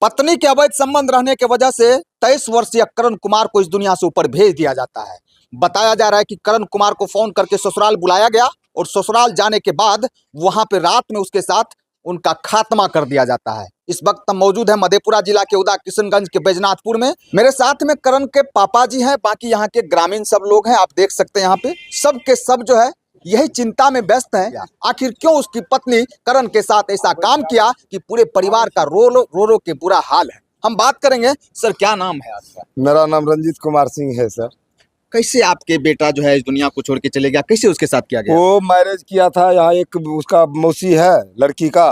पत्नी के अवैध संबंध रहने की वजह से 23 वर्षीय करण कुमार को इस दुनिया से ऊपर भेज दिया जाता है। बताया जा रहा है कि करण कुमार को फोन करके ससुराल बुलाया गया और ससुराल जाने के बाद वहां पे रात में उसके साथ उनका खात्मा कर दिया जाता है। इस वक्त हम मौजूद है मधेपुरा जिला के उदा किशनगंज के बैजनाथपुर में। मेरे साथ में करण के पापा जी हैं, बाकी यहाँ के ग्रामीण सब लोग हैं। आप देख सकते हैं यहाँ पे सब के सब जो है यही चिंता में व्यस्त है, आखिर क्यों उसकी पत्नी करण के साथ ऐसा काम किया कि पूरे परिवार का रो रो के बुरा हाल है। हम बात करेंगे। सर, क्या नाम है आपका? मेरा नाम रंजीत कुमार सिंह है सर। कैसे आपके बेटा जो है इस दुनिया को छोड़ के चले गया, कैसे उसके साथ किया गया? वो मैरिज किया था, यहाँ एक उसका मौसी है लड़की का,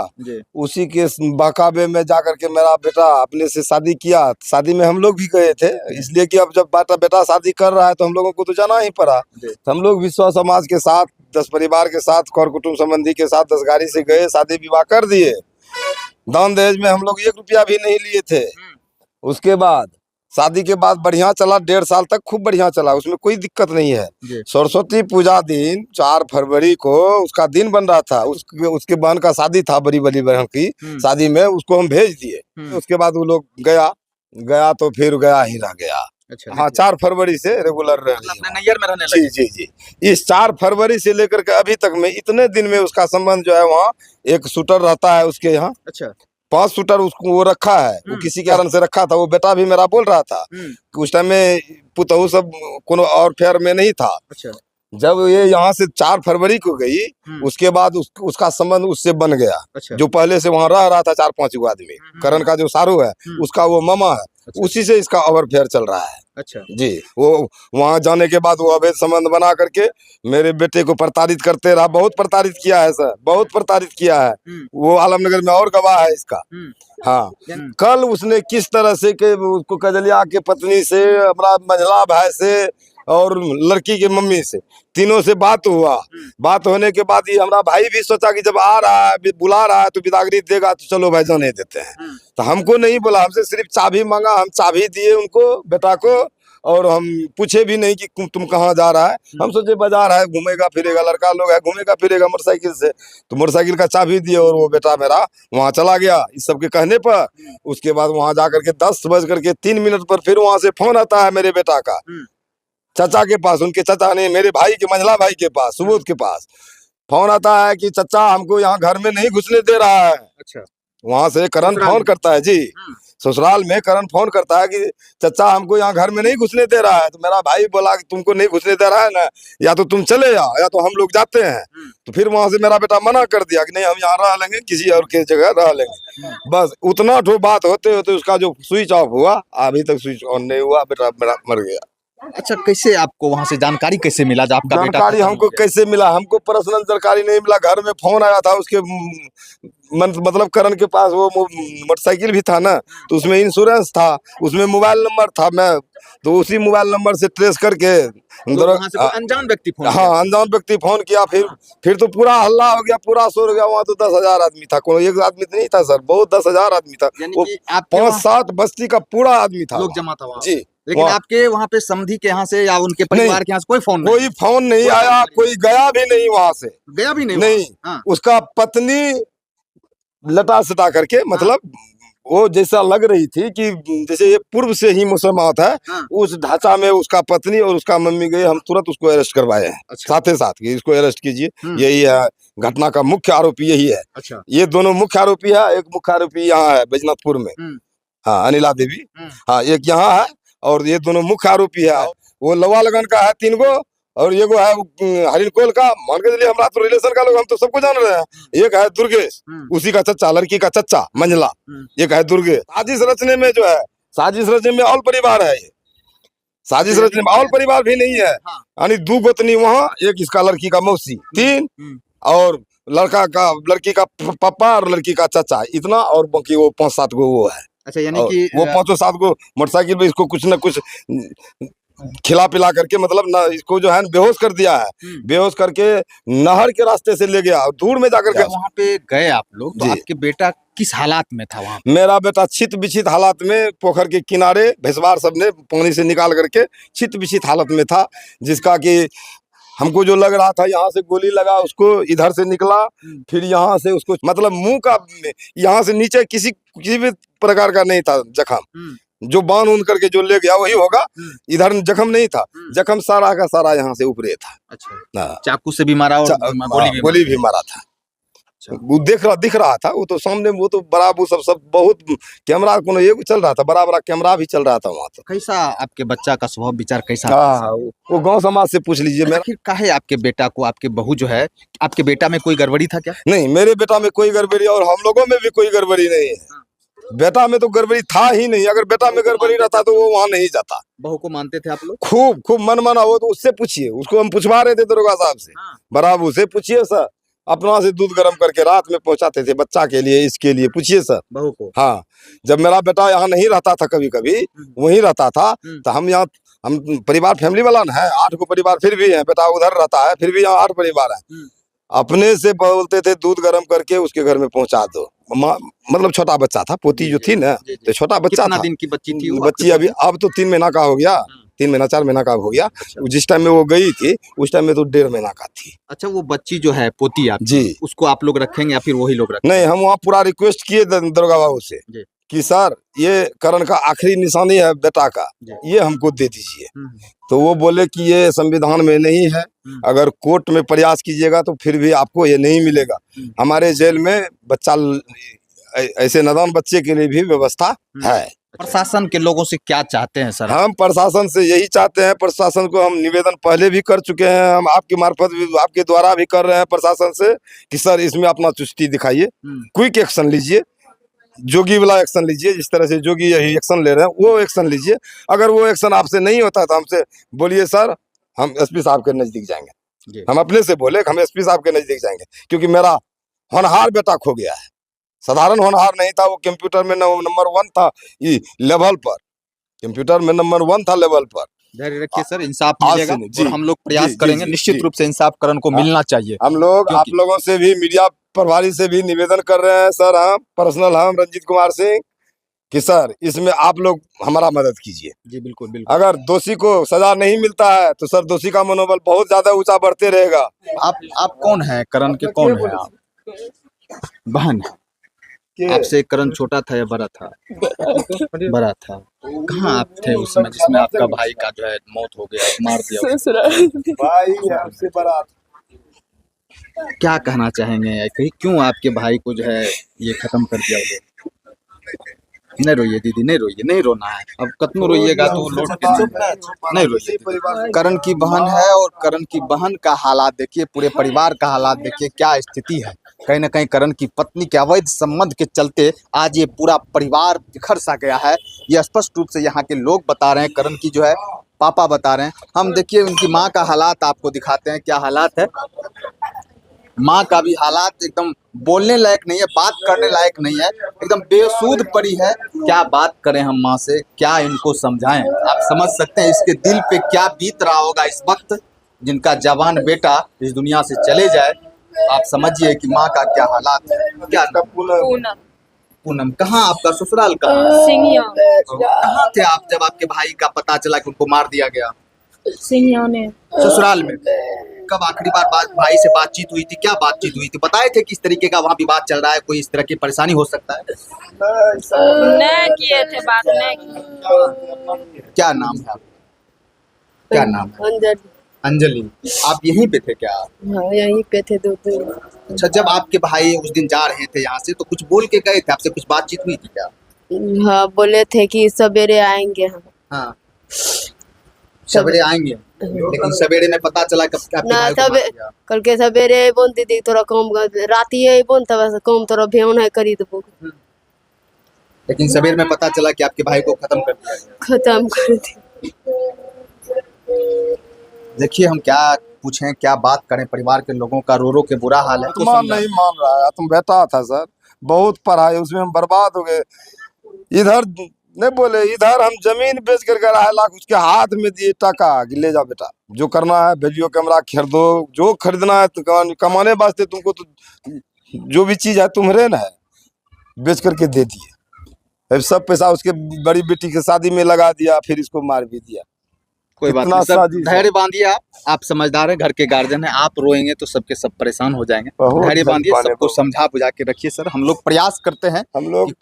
उसी के बहकावे में जाकर के मेरा बेटा अपने से शादी किया। शादी में हम लोग भी गए थे, इसलिए कि अब जब बेटा शादी कर रहा है तो हम लोगों को तो जाना ही पड़ा। तो हम लोग विश्व समाज के साथ 10 परिवार के साथ कर कुटुंब संबंधी के साथ 10 गाड़ी से गए, शादी विवाह कर दिए। दान दहेज में हम लोग 1 रुपया भी नहीं लिए थे। उसके बाद शादी के बाद बढ़िया चला, 1.5 साल तक खूब बढ़िया चला, उसमें कोई दिक्कत नहीं है। सरस्वती पूजा दिन 4 फरवरी को उसका दिन बन रहा था, उसके बहन का शादी था, बड़ी बड़ी बहन की शादी में उसको हम भेज दिए। उसके बाद वो लोग गया तो फिर गया ही रह गया। अच्छा, हाँ, 4 फरवरी से रेगुलर नैयर में रहने लगे। जी जी जी। इस 4 फरवरी से लेकर के अभी तक में इतने दिन में उसका संबंध जो है, वहाँ एक शूटर रहता है उसके यहाँ। अच्छा, 5 शूटर उसको वो रखा है, वो किसी कारण से रखा था। वो बेटा भी मेरा बोल रहा था कि उस टाइम में पुतहू सब कोनो और फेयर में नहीं था। अच्छा, जब ये यहाँ से 4 फरवरी को गई, उसके बाद उसका संबंध उससे बन गया। अच्छा, जो पहले से वहाँ रह रहा था 4-5 आदमी। करण का जो सारू है उसका वो मामा है। अच्छा, उसी से इसका ओवर फेयर चल रहा है। अच्छा जी। वो वहाँ जाने के बाद वो अवैध संबंध बना करके मेरे बेटे को प्रताड़ित करते रहा। बहुत प्रताड़ित किया है सर, बहुत प्रताड़ित किया है। वो आलमनगर में और गवाह है इसका। हाँ, कल उसने किस तरह से के उसको कजलिया के पत्नी से, हमारा मंझला भाई से और लड़की की मम्मी से, तीनों से बात हुआ। बात होने के बाद ही हमारा भाई भी सोचा कि जब आ रहा है, बुला रहा है तो बिदागरी देगा तो चलो भाई जाने देते हैं। तो हमको नहीं बोला, हमसे सिर्फ चाबी मांगा, हम चाबी दिए उनको, बेटा को, और हम पूछे भी नहीं कि तुम कहाँ जा रहा है। हम सोचे बाजार है, घूमेगा फिरेगा, लड़का लोग है, घूमेगा फिरेगा मोटरसाइकिल से। तो मोटरसाइकिल का चाबी दिए और वो बेटा मेरा वहाँ चला गया इस सब के कहने पर। उसके बाद वहाँ जाकर के 10:03 पर फिर वहाँ से फोन आता है मेरे बेटा का, चाचा के पास, उनके चाचा ने, मेरे भाई के, मंझला भाई के पास, सुबोध के पास फोन आता है कि चाचा हमको यहाँ घर में नहीं घुसने दे रहा है। अच्छा, वहां से करण फोन करता है जी, ससुराल में करण फोन करता है कि चाचा हमको यहाँ घर में नहीं घुसने दे रहा है। तो मेरा भाई बोला कि तुमको नहीं घुसने दे रहा है ना, या तो तुम चले जाओ या तो हम लोग जाते हैं। तो फिर वहां से मेरा बेटा मना कर दिया कि नहीं, हम यहाँ रह लेंगे, किसी और के जगह रह लेंगे। बस उतना ठो बात होते होते उसका जो स्विच ऑफ हुआ, अभी तक स्विच ऑन नहीं हुआ, बेटा मेरा मर गया। अच्छा, कैसे आपको वहां से जानकारी कैसे मिला? आपका जानकारी हमको कैसे मिला? हमको पर्सनल जानकारी नहीं मिला। घर में फोन आया था उसके, मतलब करण के पास वो मोटरसाइकिल भी था ना, तो उसमें इंश्योरेंस था, उसमें मोबाइल नंबर था। मैं तो उसी मोबाइल नंबर से ट्रेस करके अनजान व्यक्ति फोन, हाँ, अनजान व्यक्ति फोन किया। फिर तो पूरा हल्ला हो गया, पूरा शोर हो गया। वहाँ तो 10,000 आदमी था, कोई एक आदमी तो नहीं था सर, बहुत 10,000 आदमी था। 5-7 बस्ती का पूरा आदमी था, लोग जमा था वहाँ जी। लेकिन आपके वहाँ पे समधी के यहाँ से या उनके परिवार के यहाँ से कोई फोन नहीं आया, कोई गया भी नहीं, वहाँ से गया भी नहीं। हाँ। उसका पत्नी लटा सटा करके, मतलब वो जैसा लग रही थी कि जैसे ये पूर्व से ही मुसलमान है। हाँ। उस ढांचा में उसका पत्नी और उसका मम्मी गए, हम तुरंत उसको अरेस्ट करवाए हैं। अच्छा। साथ ही साथ कि इसको अरेस्ट कीजिए, यही है घटना का मुख्य आरोपी, यही है। अच्छा। ये दोनों मुख्य आरोपी है, एक मुख्य आरोपी यहाँ है बैजनाथपुर में, हाँ, अनिला देवी, हाँ, एक यहाँ है, और ये दोनों मुख्य आरोपी है। वो लवा लगन का है 3 गो, और ये गो है हरिनकोल का। मान के चलिए हमारा तो रिलेशन का लोग, हम तो सबको जान रहे हैं। एक है दुर्गेश, उसी का चच्चा, लड़की का चच्चा मंझला। एक है दुर्गेश। साजिश रचने में जो है, साजिश रचने में ऑल परिवार है। ये साजिश रचने में ऑल परिवार भी नहीं है, यानी 2 गोतनी वहाँ, एक इसका लड़की का मौसी, 3, और लड़की का पापा और लड़की का चचा, इतना, और बाकी वो 5-7 गो वो है। अच्छा, यानी कि वो 5-7 गो मोटरसाइकिल पे इसको कुछ न कुछ खिला पिला करके, मतलब ना, इसको जो है बेहोश कर दिया है। बेहोश करके नहर के रास्ते से ले गया, दूर में जाकर के। वहाँ पे गए आप लोग, तो आपके बेटा किस हालात में था वहाँ? मेरा बेटा छित बिछित हालात में, पोखर के किनारे भैंसवार सबने पानी से निकाल करके छित बिछित हालत में था, जिसका कि हमको जो लग रहा था यहाँ से गोली लगा उसको, इधर से निकला, फिर यहाँ से उसको, मतलब मुंह का यहाँ से नीचे किसी किसी भी प्रकार का नहीं था जख्म। जो बांध उन करके जो ले गया वही होगा, इधर जख्म नहीं था। जख्म सारा का सारा यहाँ से ऊपरे था। अच्छा, हाँ। चाकू से भी मारा और गोली भी मारा था। वो दिख रहा था, वो तो सामने, वो तो बड़ा वो सब बहुत कैमरा को ये चल रहा था, बड़ा बड़ा कैमरा भी चल रहा था वहाँ। तो कैसा आपके बच्चा का स्वभाव विचार कैसा? हाँ, वो गांव समाज से पूछ लीजिए। मेरा आखिर काहे आपके बेटा को, आपके बहू जो है, आपके बेटा में कोई गड़बड़ी था क्या? नहीं, मेरे बेटा में कोई गड़बड़ी और हम लोगों में भी कोई गड़बड़ी नहीं है। बेटा में तो गड़बड़ी था ही नहीं। अगर बेटा में गड़बड़ी रहता तो वो वहाँ नहीं जाता। बहू को मानते थे आप लोग? खूब खूब मन माना। वो तो उससे पूछिए, उसको हम पूछवा रहे थे दरोगा साहब से। बराबर से पूछिए सर, अपना से दूध गर्म करके रात में पहुंचाते थे बच्चा के लिए, इसके लिए पूछिए सर बहू को। हाँ, जब मेरा बेटा यहाँ नहीं रहता था, कभी कभी वहीं रहता था, तो हम यहाँ, हम परिवार फैमिली वाला ना है, 8 को परिवार फिर भी है, बेटा उधर रहता है, फिर भी यहाँ 8 परिवार है। अपने से बोलते थे दूध गर्म करके उसके घर में पहुंचा दो। मतलब छोटा बच्चा था, पोती जो थी ना, तो छोटा बच्चा था। कितना दिन की बच्ची थी वो? बच्ची अभी अब तो 3 महीना का हो गया, 3 महीना 4 महीना का हो गया। जिस टाइम में वो गई थी उस टाइम में तो 1.5 महीना का थी। अच्छा, वो बच्ची जो है पोती आप जी, उसको आप लोग रखेंगे या फिर वही लोग रखेंगे? नहीं, हम वहाँ पूरा रिक्वेस्ट किए दरोगा बाबू से कि सर ये करण का आखिरी निशानी है बेटा का, ये हमको दे दीजिए। तो वो बोले कि ये संविधान में नहीं है, अगर कोर्ट में प्रयास कीजिएगा तो फिर भी आपको ये नहीं मिलेगा। हमारे जेल में बच्चा, ऐसे नादान बच्चे के लिए भी व्यवस्था है। प्रशासन के लोगों से क्या चाहते हैं सर? हम प्रशासन से यही चाहते हैं, प्रशासन को हम निवेदन पहले भी कर चुके हैं, हम आपके मार्फत भी, आपके द्वारा भी कर रहे हैं प्रशासन से कि सर इसमें अपना चुस्ती दिखाइए, क्विक एक्शन लीजिए, जोगी वाला एक्शन लीजिए। जिस तरह से जोगी यही एक्शन ले रहे हैं वो एक्शन लीजिए। अगर वो एक्शन आपसे नहीं होता तो हमसे बोलिए सर, हम एसपी साहब के नजदीक जाएंगे। हम अपने से बोले हम एसपी साहब के नजदीक जाएंगे, क्योंकि मेरा होनहार बेटा खो गया है। साधारण होनहार नहीं था वो, कंप्यूटर में नंबर 1 था लेवल पर, कंप्यूटर में नंबर 1 था लेवल पर। धैर्य रखिए सर, इंसाफ मिलेगा और हम लोग प्रयास करेंगे। निश्चित रूप से इंसाफ करण को मिलना चाहिए। हम लोग आप लोगों से भी, मीडिया प्रभारी से भी निवेदन कर रहे हैं सर, हम पर्सनल, हम रंजीत कुमार सिंह, कि सर इसमें आप लोग हमारा मदद कीजिए। जी बिल्कुल बिल्कुल। अगर दोषी को सजा नहीं मिलता है तो सर दोषी का मनोबल बहुत ज्यादा ऊंचा बढ़ते रहेगा। आप कौन है? करण के कौन है आप? बहन? आपसे करण छोटा था या बड़ा था? बड़ा था। कहाँ आप थे उस समय जिसमें आपका भाई का जो है मौत हो गया, मार दिया? भाई हमसे बड़ा। क्या कहना चाहेंगे, कहीं क्यों आपके भाई को जो है ये खत्म कर दिया वो? नहीं रोइए दीदी, नहीं रोइए, नहीं रोना है। अब कितना रोइएगा तो लौट के नहीं रोइए। करण की बहन है और करण की बहन का हालात देखिए, पूरे परिवार का हालात देखिए, क्या स्थिति है। कहीं ना कहीं करण की पत्नी के अवैध संबंध के चलते आज ये पूरा परिवार बिखर सा गया है। ये स्पष्ट रूप से यहाँ के लोग बता रहे हैं, करण की जो है पापा बता रहे हैं। हम देखिए उनकी माँ का हालात आपको दिखाते हैं, क्या हालात है। माँ का भी हालात एकदम बोलने लायक नहीं है, बात करने लायक नहीं है, एकदम बेसूध पड़ी है। क्या बात करें हम माँ से, क्या इनको समझाएं? आप समझ सकते हैं इसके दिल पे क्या बीत रहा होगा इस वक्त, जिनका जवान बेटा इस दुनिया से चले जाए। आप समझिए कि माँ का क्या हालात है। क्या पूनम। पूनम, कहाँ आपका ससुराल कहाँ? सिंघिया। कहाँ थे आप जब आपके भाई का पता चला कि उनको मार दिया गया? सिंघिया ने। ससुराल में। कब आखिरी बार भाई से बातचीत हुई थी? क्या बातचीत हुई थी? बताए थे किस तरीके का वहाँ विवाद चल रहा है, कोई इस तरह की परेशानी हो सकता है? नहीं किए थे बात, नहीं किए। क्या नाम है आप? क्या नाम है? अंजलि। अंजलि। आप यहीं पे थे क्या? हाँ यहीं पे थे 2 दिन। अच्छा, जब आपके भाई उस दिन जा रहे थे यहाँ से तो कुछ बोल के गए थे, आपसे कुछ बातचीत हुई थी क्या? हाँ बोले थे कि सवेरे आएंगे हम। हाँ सवेरे आएंगे, लेकिन सवेरे में पता चला कब आपके ना भाई को तब मार दिया। कल के सवेरे बोन दीदी थोड़ा कम राती है बोन तब कम थोड़ा भेवन है करी दबो, लेकिन सवेरे में पता चला कि आपके भाई को खत्म कर दिया गया। खत्म कर दी। देखिए हम क्या पूछें, क्या बात करें, परिवार के लोगों का रो रो के बुरा हाल है। मान नहीं मान रहा है। तुम बेटा था सर, बहुत पढ़ाई उसमें हम बर्बाद हो गए। इधर नहीं बोले, इधर हम जमीन बेच कर 2.5 लाख उसके हाथ में दिए टाका कि ले जाओ बेटा, जो करना है वीडियो कैमरा खरीदो, जो खरीदना है तो कमाने वास्ते तुमको तो जो भी चीज है तुम्हारे ना है, बेच करके दे दिए। सब पैसा उसके बड़ी बेटी के शादी में लगा दिया, फिर इसको मार भी दिया। कोई बात कितना नहीं सर, साजिश है। धैर्य बांधिए। आप समझदार हैं, घर के गार्जियन हैं, आप रोएंगे तो सबके सब परेशान हो जाएंगे। बहुत धैर्य बांधिए, धन्यवाद सबको है। समझा बुझा के रखिए सर। हम लोग प्रयास करते हैं हम लोग कि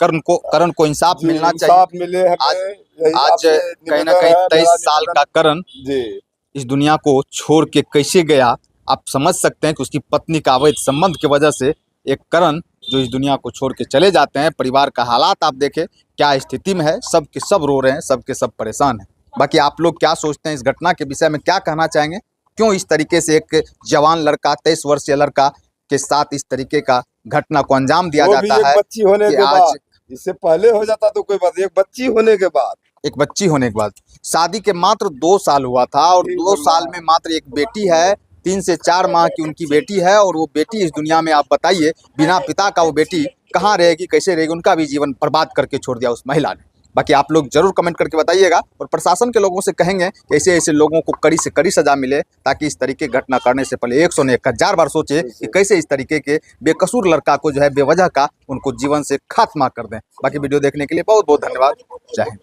करण को इंसाफ जी, मिलना इंसाफ चाहिए। मिले हमें, आज यही आज आपसे कहीं ना निवेदन कहीं है, 23 मेरा साल निवेदन। का करण जी इस दुनिया को छोड़ के कैसे गया, आप समझ सकते हैं कि उसकी पत्नी का अवैध संबंध की वजह से एक करण जो इस दुनिया को छोड़ के चले जाते हैं। परिवार का हालात आप देखें क्या स्थिति में है, सब के सब रो रहे हैं, सब के सब परेशान हैं। बाकी आप लोग क्या सोचते हैं इस घटना के विषय में, क्या कहना चाहेंगे? क्यों इस तरीके से एक जवान लड़का, 23 वर्षीय लड़का के साथ इस तरीके का घटना को अंजाम दिया वो भी जाता एक है बच्ची होने कि के आज बाद, इससे पहले हो जाता तो कोई बात, एक बच्ची होने के बाद। एक बच्ची होने के बाद, शादी के मात्र 2 साल हुआ था और 2 साल में मात्र एक बेटी है, 3 से 4 माह की उनकी बेटी है। और वो बेटी इस दुनिया में, आप बताइए, बिना पिता का वो बेटी कहाँ रहेगी, कैसे रहेगी? उनका भी जीवन बर्बाद करके छोड़ दिया उस महिला ने। बाकी आप लोग जरूर कमेंट करके बताइएगा और प्रशासन के लोगों से कहेंगे कि ऐसे ऐसे लोगों को कड़ी से कड़ी सजा मिले, ताकि इस तरीके की घटना करने से पहले 100 नहीं 1000 बार सोचे कि कैसे इस तरीके के बेकसूर लड़का को जो है बेवजह का उनको जीवन से खात्मा कर दें। बाकी वीडियो देखने के लिए बहुत बहुत धन्यवाद। जय हिंद।